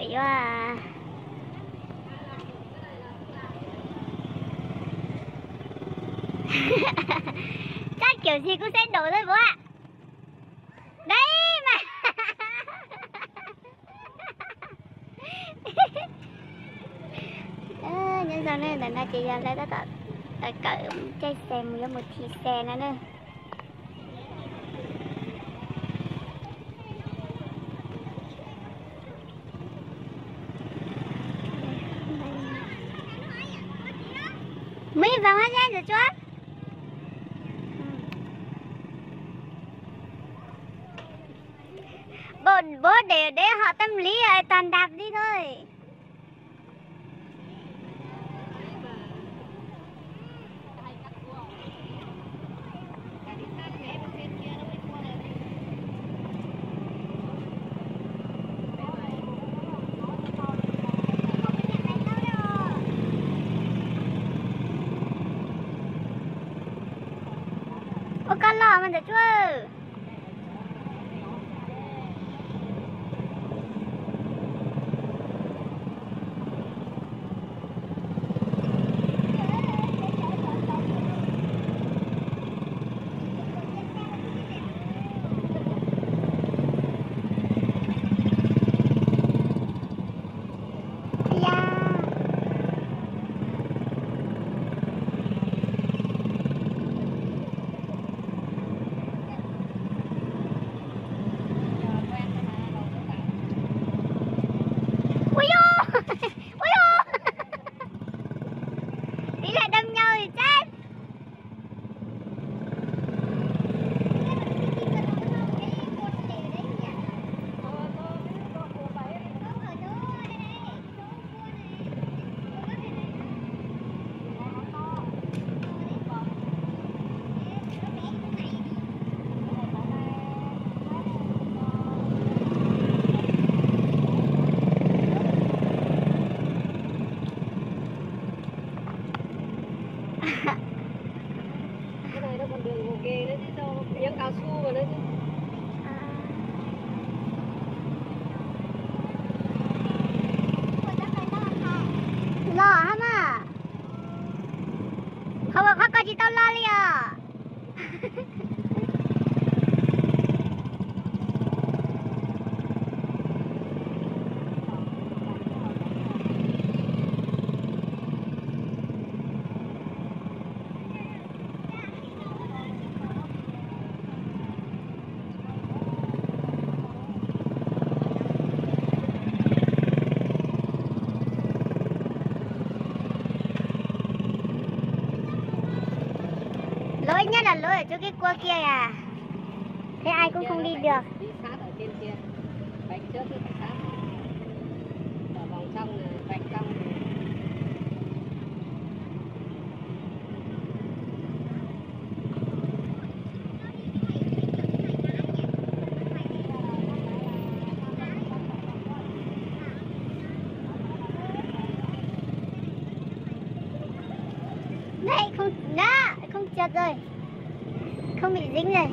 mới quá à. Chắc kiểu gì cũng sẽ đổ thôi bố ạ. Đấy mà. Nhân dân này là chị ra đây đã cởi chạy xe một thị xe nữa nữa. Mấy vòng hết ra rồi chú. Bố để họ tâm lý rồi toàn đạp đi thôi. Ô con lò mà được chú. Đi lại đâm nhau thì chết. Cái này nó còn đường gồ ghề đấy chứ đâu, miếng cao su vào đấy chứ. Lo hả mà? Không có gì tao lo liền. Lỗi nhất là lỗi ở chỗ cái cua kia à. Thế ai cũng không đi được. Đi sát ở trên kia. Bánh trước thì phải sát. Ở vòng trong này, bánh trong này. Đấy không đã, không chật rồi. Không bị dính rồi.